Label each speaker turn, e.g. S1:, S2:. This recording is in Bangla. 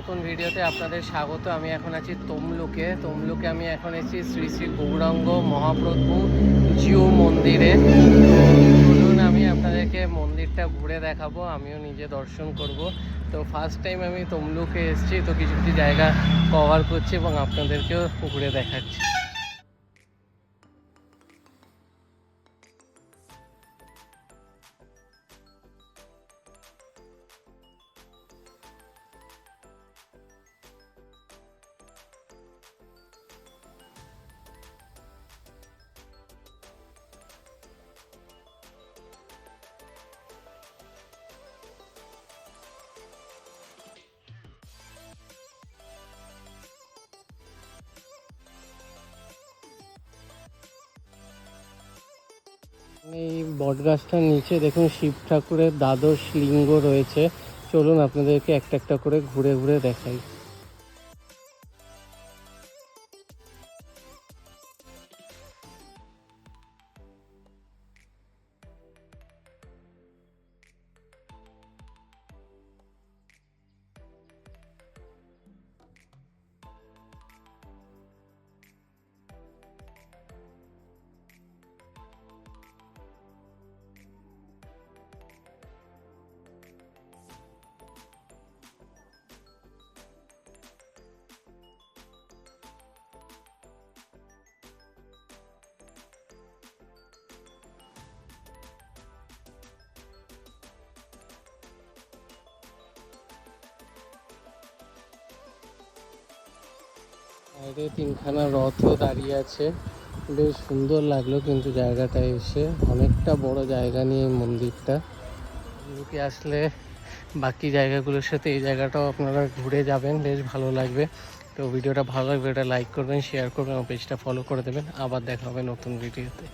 S1: নতুন ভিডিওতে আপনাদের স্বাগত। আমি এখন আছি তমলুকে। আমি এখন এসেছি শ্রী শ্রী গৌরাঙ্গ মহাপ্রভু জিউ মন্দিরে। চলুন আমি আপনাদেরকে মন্দিরটা ঘুরে দেখাবো, আমিও নিজে দর্শন করব। তো ফার্স্ট টাইম আমি তমলুকে এসেছি, তো কিছু কিছু জায়গা কভার করছি এবং আপনাদেরকেও ঘুরে দেখাচ্ছি। এই বটগাছটার নিচে দেখুন শিব ঠাকুরের দ্বাদশ লিঙ্গ রয়েছে। চলুন আপনাদেরকে একটা একটা করে ঘুরে ঘুরে দেখাই। বাইরে তিনখানা রথও দাঁড়িয়ে আছে, বেশ সুন্দর লাগলো কিন্তু জায়গাটা এসে। অনেকটা বড় জায়গা নিয়ে এই মন্দিরটা। তমলুকে আসলে বাকি জায়গাগুলোর সাথে এই জায়গাটাও আপনারা ঘুরে যাবেন, বেশ ভালো লাগবে। তো ভিডিওটা ভালো লাগবে, এটা লাইক করবেন, শেয়ার করবেন এবং পেজটা ফলো করে দেবেন। আবার দেখা হবে নতুন ভিডিওতে।